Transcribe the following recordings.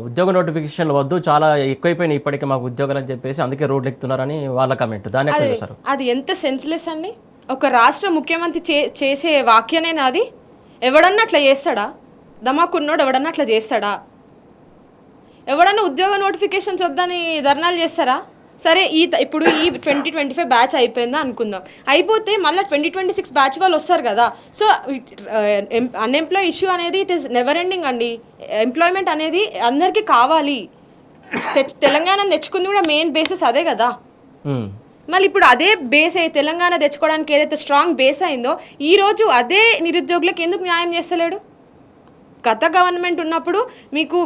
ఉద్యోగ నోటిఫికేషన్లు వద్దు, చాలా ఎక్కువైపోయినాయి ఇప్పటికీ మాకు ఉద్యోగాలు అని చెప్పేసి అందుకే రోడ్లు ఎక్కుతున్నారని వాళ్ళ కమెంట్. దాన్ని ఎట్లా చూస్తారు? అది ఎంత సెన్స్లెస్ అండి. ఒక రాష్ట్ర ముఖ్యమంత్రి చేసే వాక్యనేనా అది? ఎవడన్నా అట్లా చేస్తాడా? దమాకున్నోడు ఎవడన్నా అట్లా చేస్తాడా? ఎవడన్నా ఉద్యోగ నోటిఫికేషన్స్ వద్దని ధర్నాలు చేస్తారా? సరే, ఇప్పుడు ఈ 2025 బ్యాచ్ అయిపోయిందా అనుకుందాం. అయిపోతే మళ్ళీ 2026 బ్యాచ్ వాళ్ళు వస్తారు కదా. సో అన్ఎంప్లాయ్ ఇష్యూ అనేది ఇట్ ఈస్ నెవర్ ఎండింగ్ అండి. ఎంప్లాయ్మెంట్ అనేది అందరికీ కావాలి. తెలంగాణ తెచ్చుకుంది కూడా మెయిన్ బేసిస్ అదే కదా. మళ్ళీ ఇప్పుడు అదే బేస్ అయ్యి తెలంగాణ తెచ్చుకోవడానికి ఏదైతే స్ట్రాంగ్ బేస్ అయిందో ఈరోజు అదే నిరుద్యోగులకు ఎందుకు న్యాయం చేస్తలేడు? గత గవర్నమెంట్ ఉన్నప్పుడు మీకు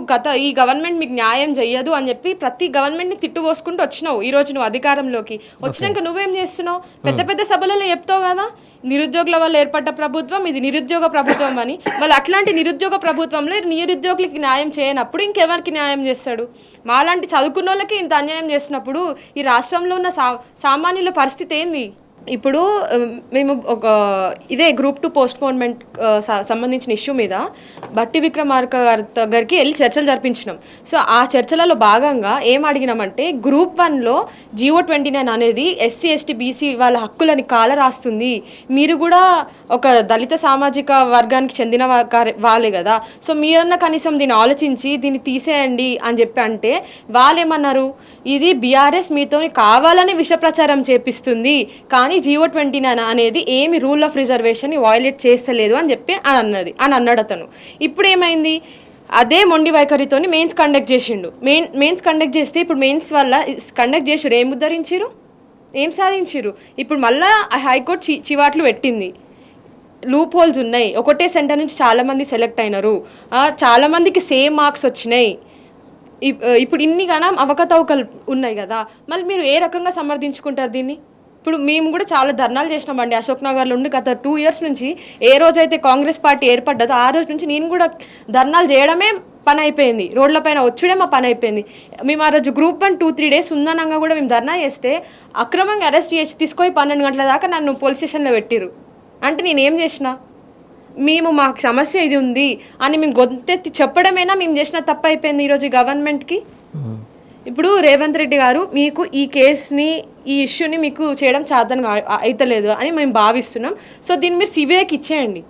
ఈ గవర్నమెంట్ మీకు న్యాయం చెయ్యదు అని చెప్పి ప్రతి గవర్నమెంట్ని తిట్టుపోసుకుంటూ వచ్చినావు. ఈరోజు నువ్వు అధికారంలోకి వచ్చినాక నువ్వేం చేస్తున్నావు? పెద్ద పెద్ద సభలలో చెప్తావు కదా, నిరుద్యోగుల వల్ల ఏర్పడ్డ ప్రభుత్వం ఇది నిరుద్యోగ ప్రభుత్వం అని. మళ్ళీ అట్లాంటి నిరుద్యోగ ప్రభుత్వంలో నిరుద్యోగులకి న్యాయం చేయనప్పుడు ఇంకెవరికి న్యాయం చేస్తాడు? మాలాంటి చదువుకున్న వాళ్ళకి ఇంత అన్యాయం చేసినప్పుడు ఈ రాష్ట్రంలో ఉన్న సామాన్యుల పరిస్థితి ఏంది? ఇప్పుడు మేము ఇదే గ్రూప్ 2 పోస్ట్పోన్మెంట్ సంబంధించిన ఇష్యూ మీద బట్టి విక్రమార్క గారి దగ్గరికి వెళ్ళి చర్చలు జరిపించినాం. సో ఆ చర్చలలో భాగంగా ఏం అడిగినామంటే, గ్రూప్ 1లో GO 29 అనేది SC ST BC వాళ్ళ హక్కులని కాలరాస్తుంది. మీరు కూడా ఒక దళిత సామాజిక వర్గానికి చెందిన వాళ్ళే కదా, సో మీరన్నా కనీసం దీన్ని ఆలోచించి దీన్ని తీసేయండి అని చెప్పి అంటే వాళ్ళు ఏమన్నారు, ఇది BRS మీతో కావాలని విష ప్రచారం చేపిస్తుంది, కానీ GO 29 అనేది ఏమి రూల్ ఆఫ్ రిజర్వేషన్ని వయలేట్ చేస్తలేదు అని చెప్పి అన్నాడు అతను. ఇప్పుడు ఏమైంది? అదే మొండి వైఖరితోని మెయిన్స్ కండక్ట్ చేసిండు. మెయిన్స్ కండక్ట్ చేస్తే ఇప్పుడు మెయిన్స్ వల్ల కండక్ట్ చేసిరు, ఏం ఉద్ధరించిరు, ఏం సాధించిరు? ఇప్పుడు మళ్ళీ హైకోర్టు చివాట్లు పెట్టింది. లూప్ హోల్స్ ఉన్నాయి. ఒకటే సెంటర్ నుంచి చాలామంది సెలెక్ట్ అయినారు, చాలామందికి సేమ్ మార్క్స్ వచ్చినాయి. ఇప్పుడు ఇన్ని గానం అవకతవకలు ఉన్నాయి కదా, మళ్ళీ మీరు ఏ రకంగా సమర్థించుకుంటారు దీన్ని? ఇప్పుడు మేము కూడా చాలా ధర్నాలు చేసినామండి అశోక్ నగర్లో ఉండి. గత 2 years నుంచి ఏ రోజైతే కాంగ్రెస్ పార్టీ ఏర్పడ్డదో ఆ రోజు నుంచి నేను కూడా ధర్నాలు చేయడమే పని అయిపోయింది, రోడ్లపైన వచ్చుడే మా పని అయిపోయింది. మేము ఆ రోజు గ్రూప్ 1 2-3 days ఉందనంగా కూడా మేము ధర్నా చేస్తే అక్రమంగా అరెస్ట్ చేసి తీసుకొని 12 గంటల దాకా నన్ను పోలీస్ స్టేషన్లో పెట్టిరు. అంటే నేనేం చేసిన? మాకు సమస్య ఇది ఉంది అని మేము గొంతెత్తి చెప్పడమేనా మేము చేసిన తప్పు అయిపోయింది ఈరోజు గవర్నమెంట్కి? ఇప్పుడు రేవంత్ రెడ్డి గారు మీకు ఈ కేసుని ఈ ఇష్యూని మీకు చేయడం చేతన అయితలేదు అని మేము భావిస్తున్నాం. సో దీన్ని మీరు CBIకి ఇచ్చేయండి.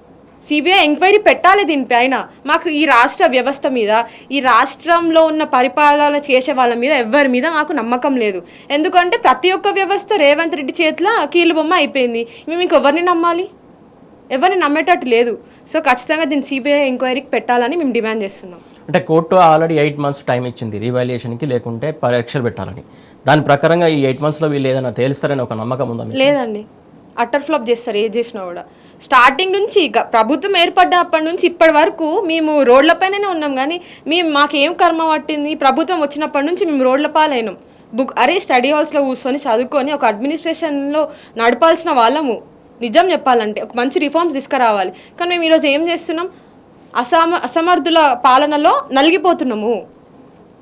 CBI ఎంక్వైరీ పెట్టాలి దీనిపైన. మాకు ఈ రాష్ట్ర వ్యవస్థ మీద, ఈ రాష్ట్రంలో ఉన్న పరిపాలన చేసే వాళ్ళ మీద ఎవరి మీద మాకు నమ్మకం లేదు. ఎందుకంటే ప్రతి ఒక్క వ్యవస్థ రేవంత్ రెడ్డి చేతిలో కీలుబొమ్మ అయిపోయింది. మేము ఇంకెవరిని నమ్మాలి? ఎవరిని నమ్మేటట్టు లేదు. సో ఖచ్చితంగా దీన్ని CBI ఎంక్వైరీకి పెట్టాలని మేము డిమాండ్ చేస్తున్నాం. అంటే కోర్టు ఆల్రెడీ 8 months టైం ఇచ్చింది రీవాల్యుయేషన్కి, లేకుంటే పరీక్షలు పెట్టాలని. దాని ప్రకారంగా ఈ 8 monthsలో వీళ్ళు ఏదైనా తేలుస్తారని ఒక నమ్మకం ఉందా? లేదండి, అటర్ ఫ్లాప్ చేస్తారు ఏది చేసినా కూడా. స్టార్టింగ్ నుంచి ప్రభుత్వం ఏర్పడ్డప్పటి నుంచి ఇప్పటి వరకు మేము రోడ్లపైననే ఉన్నాం, కానీ మాకేం కర్మ పట్టింది? ప్రభుత్వం వచ్చినప్పటి నుంచి మేము రోడ్ల పాలైనాం. స్టడీ హాల్స్లో కూర్చొని చదువుకొని ఒక అడ్మినిస్ట్రేషన్లో నడపాల్సిన వాళ్ళము. నిజం చెప్పాలంటే ఒక మంచి రిఫార్మ్స్ తీసుకురావాలి, కానీ మేము ఈరోజు ఏం చేస్తున్నాం? అసమర్థుల పాలనలో నలిగిపోతున్నాము.